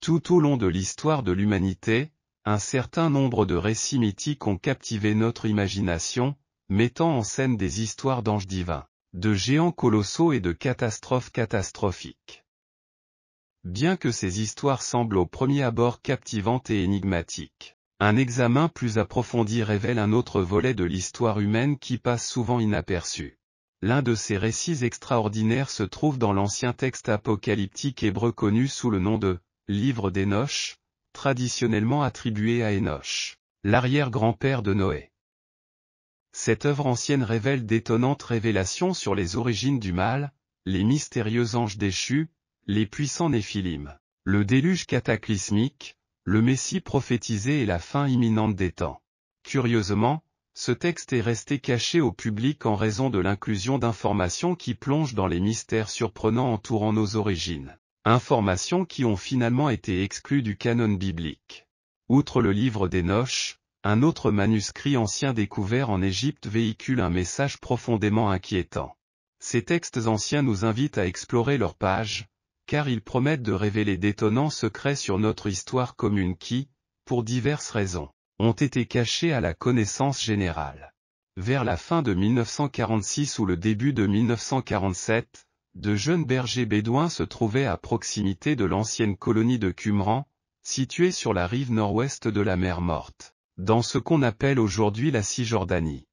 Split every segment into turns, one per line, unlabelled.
Tout au long de l'histoire de l'humanité, un certain nombre de récits mythiques ont captivé notre imagination, mettant en scène des histoires d'anges divins, de géants colossaux et de catastrophes catastrophiques. Bien que ces histoires semblent au premier abord captivantes et énigmatiques, un examen plus approfondi révèle un autre volet de l'histoire humaine qui passe souvent inaperçu. L'un de ces récits extraordinaires se trouve dans l'ancien texte apocalyptique hébreu connu sous le nom de « Livre d'Hénoch », traditionnellement attribué à Hénoch, l'arrière-grand-père de Noé. Cette œuvre ancienne révèle d'étonnantes révélations sur les origines du mal, les mystérieux anges déchus, les puissants Néphilim, le déluge cataclysmique, le Messie prophétisé et la fin imminente des temps. Curieusement, ce texte est resté caché au public en raison de l'inclusion d'informations qui plongent dans les mystères surprenants entourant nos origines. Informations qui ont finalement été exclues du canon biblique. Outre le livre d'Hénoch, un autre manuscrit ancien découvert en Égypte véhicule un message profondément inquiétant. Ces textes anciens nous invitent à explorer leurs pages, car ils promettent de révéler d'étonnants secrets sur notre histoire commune qui, pour diverses raisons, ont été cachés à la connaissance générale. Vers la fin de 1946 ou le début de 1947, de jeunes bergers bédouins se trouvaient à proximité de l'ancienne colonie de Qumran, située sur la rive nord-ouest de la mer Morte, dans ce qu'on appelle aujourd'hui la Cisjordanie.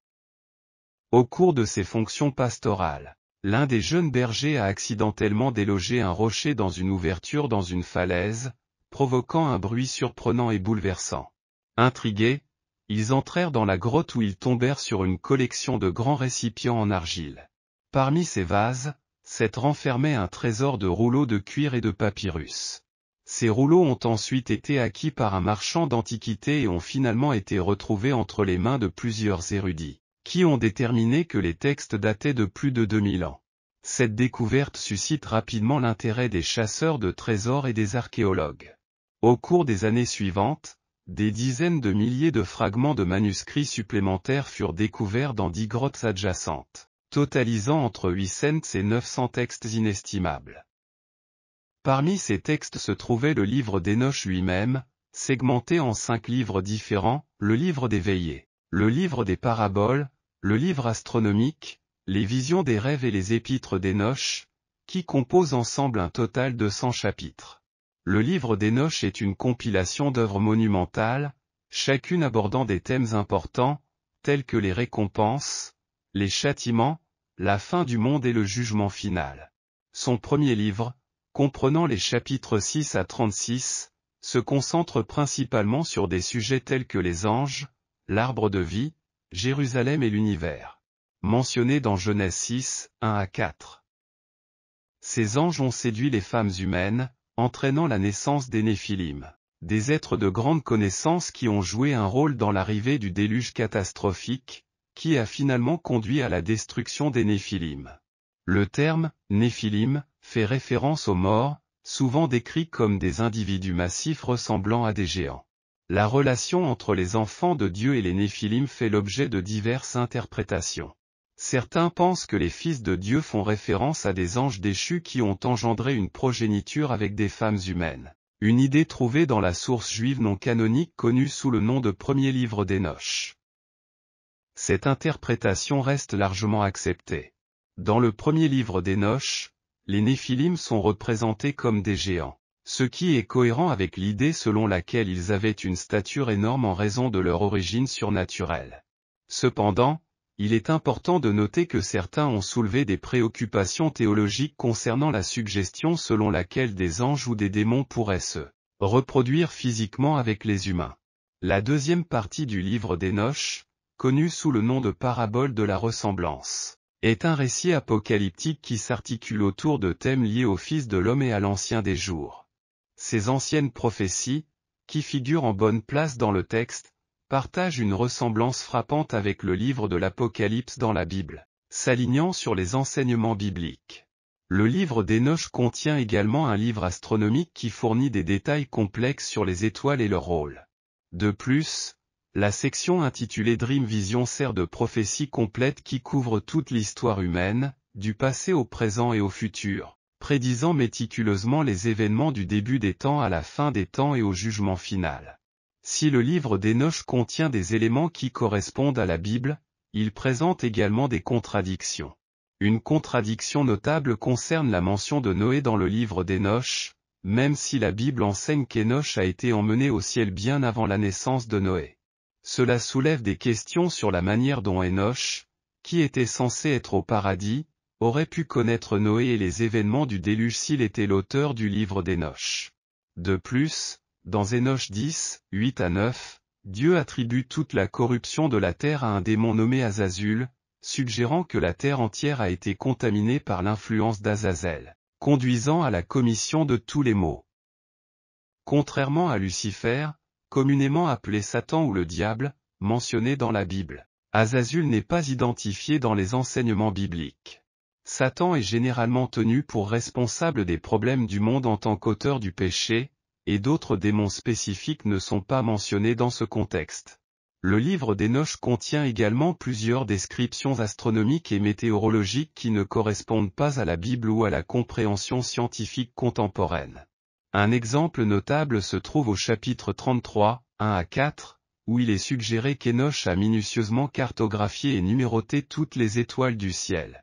Au cours de ses fonctions pastorales, l'un des jeunes bergers a accidentellement délogé un rocher dans une ouverture dans une falaise, provoquant un bruit surprenant et bouleversant. Intrigués, ils entrèrent dans la grotte où ils tombèrent sur une collection de grands récipients en argile. Parmi ces vases, cette renfermait un trésor de rouleaux de cuir et de papyrus. Ces rouleaux ont ensuite été acquis par un marchand d'antiquités et ont finalement été retrouvés entre les mains de plusieurs érudits, qui ont déterminé que les textes dataient de plus de 2000 ans. Cette découverte suscite rapidement l'intérêt des chasseurs de trésors et des archéologues. Au cours des années suivantes, des dizaines de milliers de fragments de manuscrits supplémentaires furent découverts dans 10 grottes adjacentes, totalisant entre 800 et 900 textes inestimables. Parmi ces textes se trouvait le livre d'Hénoch lui-même, segmenté en 5 livres différents, le livre des veillées, le livre des paraboles, le livre astronomique, les visions des rêves et les épîtres d'Hénoch, qui composent ensemble un total de 100 chapitres. Le livre d'Hénoch est une compilation d'œuvres monumentales, chacune abordant des thèmes importants, tels que les récompenses, les châtiments, la fin du monde et le jugement final. Son premier livre, comprenant les chapitres 6 à 36, se concentre principalement sur des sujets tels que les anges, l'arbre de vie, Jérusalem et l'univers, mentionnés dans Genèse 6, 1 à 4. Ces anges ont séduit les femmes humaines, entraînant la naissance des Néphilim, des êtres de grande connaissance qui ont joué un rôle dans l'arrivée du déluge catastrophique, qui a finalement conduit à la destruction des Néphilim. Le terme « Néphilim » fait référence aux morts, souvent décrits comme des individus massifs ressemblant à des géants. La relation entre les enfants de Dieu et les Néphilim fait l'objet de diverses interprétations. Certains pensent que les fils de Dieu font référence à des anges déchus qui ont engendré une progéniture avec des femmes humaines. Une idée trouvée dans la source juive non canonique connue sous le nom de premier livre d'Hénoch. Cette interprétation reste largement acceptée. Dans le premier livre d'Hénoch, les Néphilim sont représentés comme des géants, ce qui est cohérent avec l'idée selon laquelle ils avaient une stature énorme en raison de leur origine surnaturelle. Cependant, il est important de noter que certains ont soulevé des préoccupations théologiques concernant la suggestion selon laquelle des anges ou des démons pourraient se reproduire physiquement avec les humains. La deuxième partie du livre d'Hénoch, connue sous le nom de parabole de la ressemblance, est un récit apocalyptique qui s'articule autour de thèmes liés au Fils de l'homme et à l'Ancien des jours. Ces anciennes prophéties, qui figurent en bonne place dans le texte, partagent une ressemblance frappante avec le livre de l'Apocalypse dans la Bible, s'alignant sur les enseignements bibliques. Le livre d'Hénoch contient également un livre astronomique qui fournit des détails complexes sur les étoiles et leur rôle. De plus, la section intitulée Dream Vision sert de prophétie complète qui couvre toute l'histoire humaine, du passé au présent et au futur, prédisant méticuleusement les événements du début des temps à la fin des temps et au jugement final. Si le livre d'Hénoch contient des éléments qui correspondent à la Bible, il présente également des contradictions. Une contradiction notable concerne la mention de Noé dans le livre d'Hénoch, même si la Bible enseigne qu'Hénoch a été emmené au ciel bien avant la naissance de Noé. Cela soulève des questions sur la manière dont Hénoch, qui était censé être au paradis, aurait pu connaître Noé et les événements du déluge s'il était l'auteur du livre d'Hénoch. De plus, dans Hénoch 10, 8-9, Dieu attribue toute la corruption de la terre à un démon nommé Azazul, suggérant que la terre entière a été contaminée par l'influence d'Azazel, conduisant à la commission de tous les maux. Contrairement à Lucifer, communément appelé Satan ou le diable, mentionné dans la Bible, Azazul n'est pas identifié dans les enseignements bibliques. Satan est généralement tenu pour responsable des problèmes du monde en tant qu'auteur du péché, et d'autres démons spécifiques ne sont pas mentionnés dans ce contexte. Le livre d'Hénoch contient également plusieurs descriptions astronomiques et météorologiques qui ne correspondent pas à la Bible ou à la compréhension scientifique contemporaine. Un exemple notable se trouve au chapitre 33, 1-4, où il est suggéré qu'Hénoch a minutieusement cartographié et numéroté toutes les étoiles du ciel.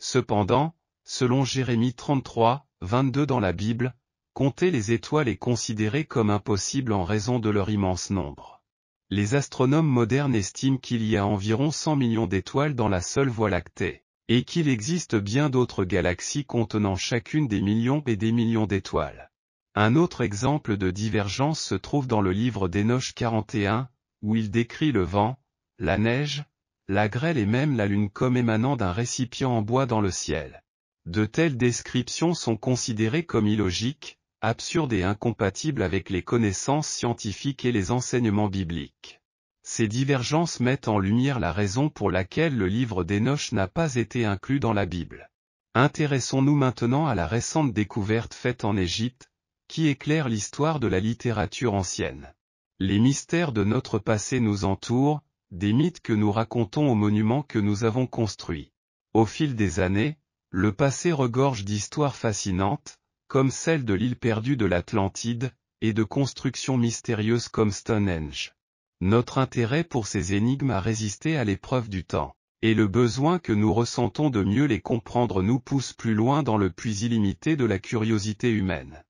Cependant, selon Jérémie 33, 22 dans la Bible, compter les étoiles est considéré comme impossible en raison de leur immense nombre. Les astronomes modernes estiment qu'il y a environ 100 millions d'étoiles dans la seule Voie lactée, et qu'il existe bien d'autres galaxies contenant chacune des millions et des millions d'étoiles. Un autre exemple de divergence se trouve dans le livre d'Hénoch 41, où il décrit le vent, la neige, la grêle et même la lune comme émanant d'un récipient en bois dans le ciel. De telles descriptions sont considérées comme illogiques, absurdes et incompatibles avec les connaissances scientifiques et les enseignements bibliques. Ces divergences mettent en lumière la raison pour laquelle le livre d'Hénoch n'a pas été inclus dans la Bible. Intéressons-nous maintenant à la récente découverte faite en Égypte, qui éclaire l'histoire de la littérature ancienne. Les mystères de notre passé nous entourent, des mythes que nous racontons aux monuments que nous avons construits. Au fil des années, le passé regorge d'histoires fascinantes, comme celle de l'île perdue de l'Atlantide, et de constructions mystérieuses comme Stonehenge. Notre intérêt pour ces énigmes a résisté à l'épreuve du temps, et le besoin que nous ressentons de mieux les comprendre nous pousse plus loin dans le puits illimité de la curiosité humaine.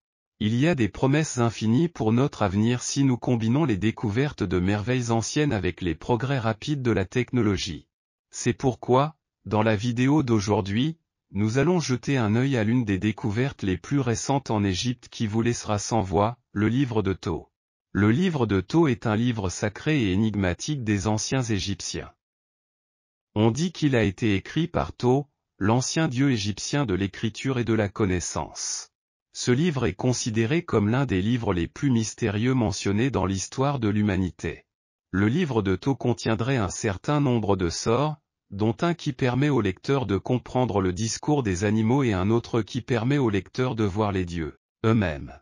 Il y a des promesses infinies pour notre avenir si nous combinons les découvertes de merveilles anciennes avec les progrès rapides de la technologie. C'est pourquoi, dans la vidéo d'aujourd'hui, nous allons jeter un œil à l'une des découvertes les plus récentes en Égypte qui vous laissera sans voix, le livre de Thoth. Le livre de Thoth est un livre sacré et énigmatique des anciens Égyptiens. On dit qu'il a été écrit par Thoth, l'ancien dieu égyptien de l'écriture et de la connaissance. Ce livre est considéré comme l'un des livres les plus mystérieux mentionnés dans l'histoire de l'humanité. Le livre de Thoth contiendrait un certain nombre de sorts, dont un qui permet au lecteur de comprendre le discours des animaux et un autre qui permet au lecteur de voir les dieux, eux-mêmes.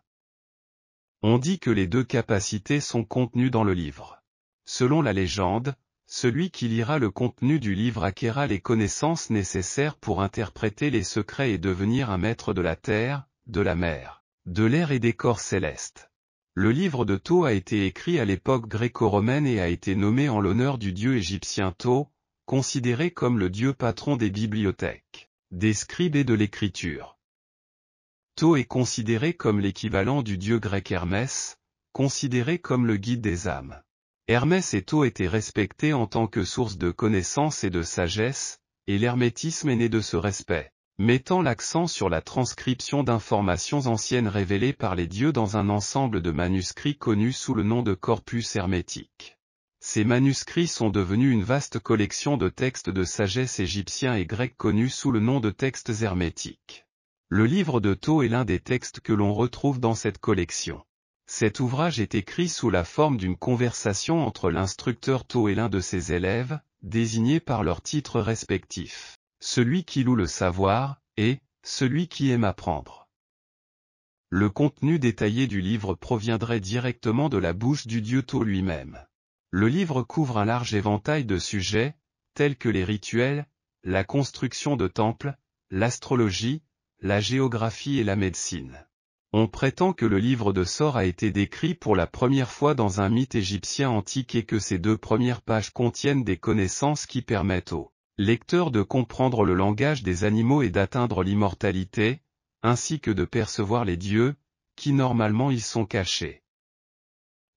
On dit que les deux capacités sont contenues dans le livre. Selon la légende, celui qui lira le contenu du livre acquérera les connaissances nécessaires pour interpréter les secrets et devenir un maître de la terre, de la mer, de l'air et des corps célestes. Le livre de Thoth a été écrit à l'époque gréco-romaine et a été nommé en l'honneur du dieu égyptien Thoth, considéré comme le dieu patron des bibliothèques, des scribes et de l'écriture. Thoth est considéré comme l'équivalent du dieu grec Hermès, considéré comme le guide des âmes. Hermès et Thoth étaient respectés en tant que source de connaissance et de sagesse, et l'hermétisme est né de ce respect, mettant l'accent sur la transcription d'informations anciennes révélées par les dieux dans un ensemble de manuscrits connus sous le nom de corpus hermétique. Ces manuscrits sont devenus une vaste collection de textes de sagesse égyptiens et grecs connus sous le nom de textes hermétiques. Le livre de Thoth est l'un des textes que l'on retrouve dans cette collection. Cet ouvrage est écrit sous la forme d'une conversation entre l'instructeur Thoth et l'un de ses élèves, désignés par leurs titres respectifs. Celui qui loue le savoir, et celui qui aime apprendre. Le contenu détaillé du livre proviendrait directement de la bouche du dieu Thoth lui-même. Le livre couvre un large éventail de sujets, tels que les rituels, la construction de temples, l'astrologie, la géographie et la médecine. On prétend que le livre de Sor a été décrit pour la première fois dans un mythe égyptien antique et que ces 2 premières pages contiennent des connaissances qui permettent au lecteur de comprendre le langage des animaux et d'atteindre l'immortalité, ainsi que de percevoir les dieux, qui normalement y sont cachés.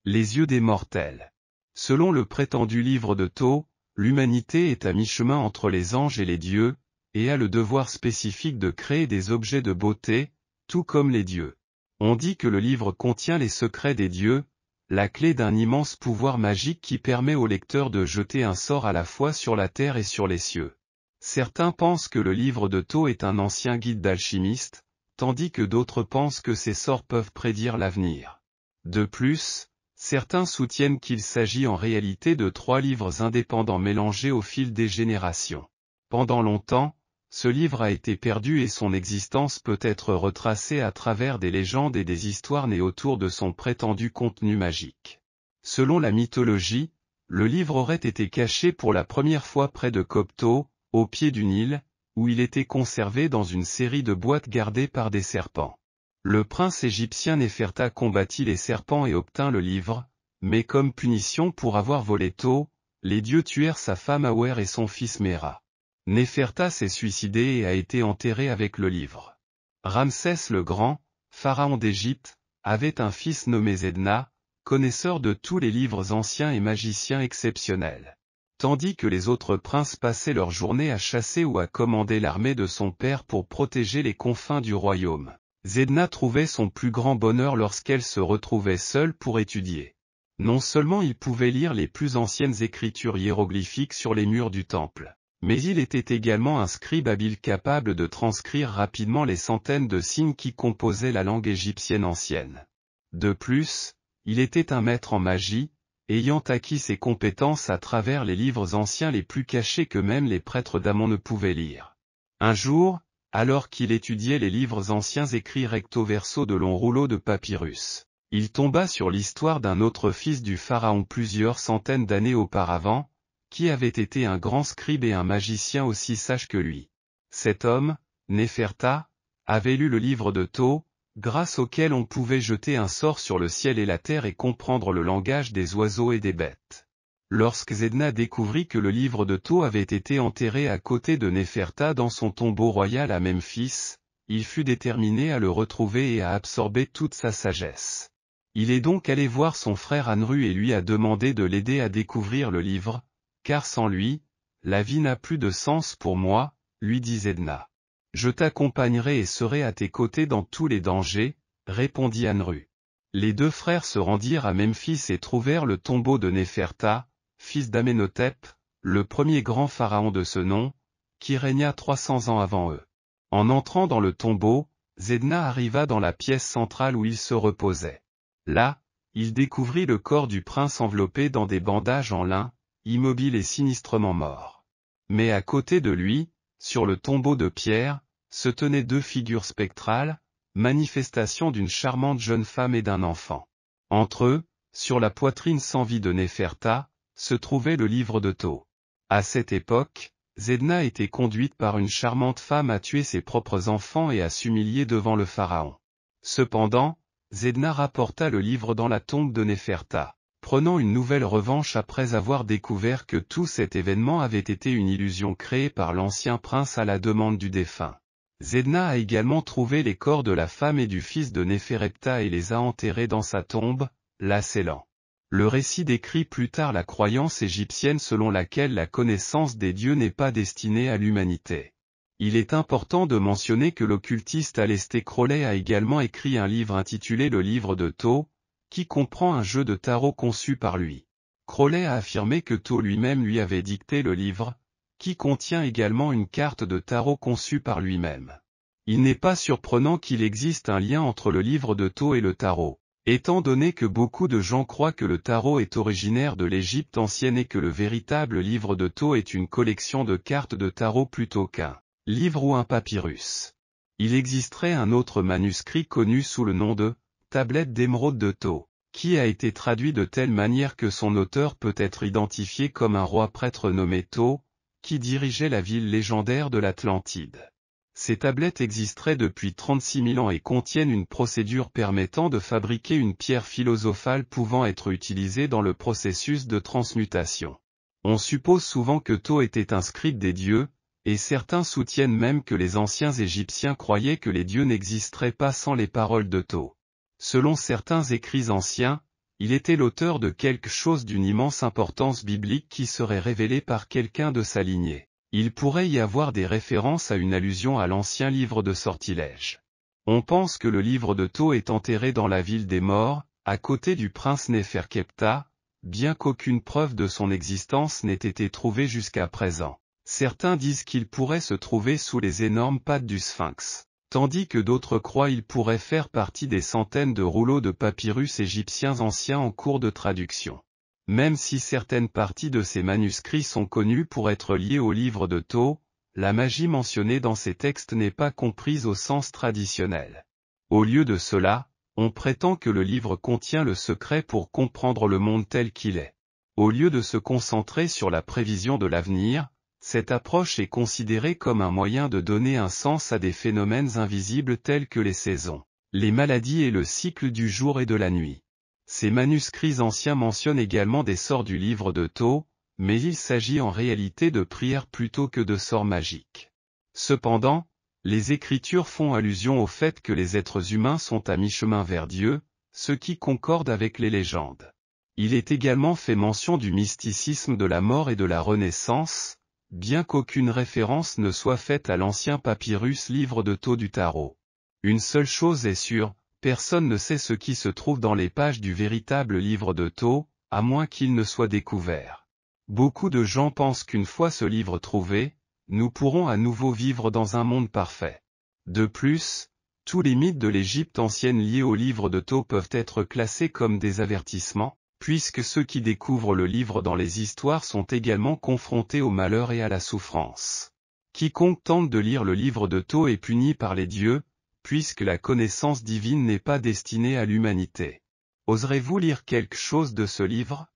Les yeux des mortels. Selon le prétendu livre de Thoth, l'humanité est à mi-chemin entre les anges et les dieux, et a le devoir spécifique de créer des objets de beauté, tout comme les dieux. On dit que le livre contient les secrets des dieux, la clé d'un immense pouvoir magique qui permet au lecteur de jeter un sort à la fois sur la terre et sur les cieux. Certains pensent que le livre de Thoth est un ancien guide d'alchimiste, tandis que d'autres pensent que ces sorts peuvent prédire l'avenir. De plus, certains soutiennent qu'il s'agit en réalité de 3 livres indépendants mélangés au fil des générations. Pendant longtemps, ce livre a été perdu et son existence peut être retracée à travers des légendes et des histoires nées autour de son prétendu contenu magique. Selon la mythologie, le livre aurait été caché pour la première fois près de Copto, au pied du Nil, où il était conservé dans une série de boîtes gardées par des serpents. Le prince égyptien Néferta combattit les serpents et obtint le livre, mais comme punition pour avoir volé Thoth, les dieux tuèrent sa femme Awer et son fils Méra. Néferta s'est suicidé et a été enterré avec le livre. Ramsès le Grand, pharaon d'Égypte, avait un fils nommé Zedna, connaisseur de tous les livres anciens et magicien exceptionnel. Tandis que les autres princes passaient leur journée à chasser ou à commander l'armée de son père pour protéger les confins du royaume, Zedna trouvait son plus grand bonheur lorsqu'elle se retrouvait seule pour étudier. Non seulement il pouvait lire les plus anciennes écritures hiéroglyphiques sur les murs du temple, mais il était également un scribe habile capable de transcrire rapidement les centaines de signes qui composaient la langue égyptienne ancienne. De plus, il était un maître en magie, ayant acquis ses compétences à travers les livres anciens les plus cachés que même les prêtres d'Amon ne pouvaient lire. Un jour, alors qu'il étudiait les livres anciens écrits recto verso de longs rouleaux de papyrus, il tomba sur l'histoire d'un autre fils du pharaon plusieurs centaines d'années auparavant, qui avait été un grand scribe et un magicien aussi sage que lui. Cet homme, Néferta, avait lu le livre de Thoth, grâce auquel on pouvait jeter un sort sur le ciel et la terre et comprendre le langage des oiseaux et des bêtes. Lorsque Zedna découvrit que le livre de Thoth avait été enterré à côté de Néferta dans son tombeau royal à Memphis, il fut déterminé à le retrouver et à absorber toute sa sagesse. Il est donc allé voir son frère Anru et lui a demandé de l'aider à découvrir le livre, car sans lui, la vie n'a plus de sens pour moi, lui dit Zedna. Je t'accompagnerai et serai à tes côtés dans tous les dangers, répondit Anru. Les 2 frères se rendirent à Memphis et trouvèrent le tombeau de Néferta, fils d'Amenhotep, le premier grand pharaon de ce nom, qui régna 300 ans avant eux. En entrant dans le tombeau, Zedna arriva dans la pièce centrale où il se reposait. Là, il découvrit le corps du prince enveloppé dans des bandages en lin, immobile et sinistrement mort. Mais à côté de lui, sur le tombeau de pierre, se tenaient 2 figures spectrales, manifestation d'une charmante jeune femme et d'un enfant. Entre eux, sur la poitrine sans vie de Néferta, se trouvait le livre de Thoth. À cette époque, Zedna était conduite par une charmante femme à tuer ses propres enfants et à s'humilier devant le pharaon. Cependant, Zedna rapporta le livre dans la tombe de Néferta, prenant une nouvelle revanche après avoir découvert que tout cet événement avait été une illusion créée par l'ancien prince à la demande du défunt. Zedna a également trouvé les corps de la femme et du fils de Néferepta et les a enterrés dans sa tombe, la scellant. Le récit décrit plus tard la croyance égyptienne selon laquelle la connaissance des dieux n'est pas destinée à l'humanité. Il est important de mentionner que l'occultiste Aleister Crowley a également écrit un livre intitulé Le livre de Thoth, qui comprend un jeu de tarot conçu par lui. Crowley a affirmé que Thoth lui-même lui avait dicté le livre, qui contient également une carte de tarot conçue par lui-même. Il n'est pas surprenant qu'il existe un lien entre le livre de Thoth et le tarot, étant donné que beaucoup de gens croient que le tarot est originaire de l'Égypte ancienne et que le véritable livre de Thoth est une collection de cartes de tarot plutôt qu'un livre ou un papyrus. Il existerait un autre manuscrit connu sous le nom de Tablette d'émeraude de Thoth, qui a été traduit de telle manière que son auteur peut être identifié comme un roi prêtre nommé Thoth, qui dirigeait la ville légendaire de l'Atlantide. Ces tablettes existeraient depuis 36 000 ans et contiennent une procédure permettant de fabriquer une pierre philosophale pouvant être utilisée dans le processus de transmutation. On suppose souvent que Thoth était un scribe des dieux, et certains soutiennent même que les anciens Égyptiens croyaient que les dieux n'existeraient pas sans les paroles de Thoth. Selon certains écrits anciens, il était l'auteur de quelque chose d'une immense importance biblique qui serait révélé par quelqu'un de sa lignée. Il pourrait y avoir des références à une allusion à l'ancien livre de Sortilèges. On pense que le livre de Thoth est enterré dans la ville des morts, à côté du prince Néferkeptah, bien qu'aucune preuve de son existence n'ait été trouvée jusqu'à présent. Certains disent qu'il pourrait se trouver sous les énormes pattes du Sphinx, tandis que d'autres croient qu'il pourrait faire partie des centaines de rouleaux de papyrus égyptiens anciens en cours de traduction. Même si certaines parties de ces manuscrits sont connues pour être liées au livre de Thoth, la magie mentionnée dans ces textes n'est pas comprise au sens traditionnel. Au lieu de cela, on prétend que le livre contient le secret pour comprendre le monde tel qu'il est. Au lieu de se concentrer sur la prévision de l'avenir, cette approche est considérée comme un moyen de donner un sens à des phénomènes invisibles tels que les saisons, les maladies et le cycle du jour et de la nuit. Ces manuscrits anciens mentionnent également des sorts du livre de Thoth, mais il s'agit en réalité de prières plutôt que de sorts magiques. Cependant, les Écritures font allusion au fait que les êtres humains sont à mi-chemin vers Dieu, ce qui concorde avec les légendes. Il est également fait mention du mysticisme de la mort et de la renaissance, bien qu'aucune référence ne soit faite à l'ancien papyrus livre de Thoth du tarot. Une seule chose est sûre, personne ne sait ce qui se trouve dans les pages du véritable livre de Thoth, à moins qu'il ne soit découvert. Beaucoup de gens pensent qu'une fois ce livre trouvé, nous pourrons à nouveau vivre dans un monde parfait. De plus, tous les mythes de l'Égypte ancienne liés au livre de Thoth peuvent être classés comme des avertissements, puisque ceux qui découvrent le livre dans les histoires sont également confrontés au malheur et à la souffrance. Quiconque tente de lire le livre de Thoth est puni par les dieux, puisque la connaissance divine n'est pas destinée à l'humanité. Oserez-vous lire quelque chose de ce livre?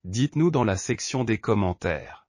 Dites-nous dans la section des commentaires.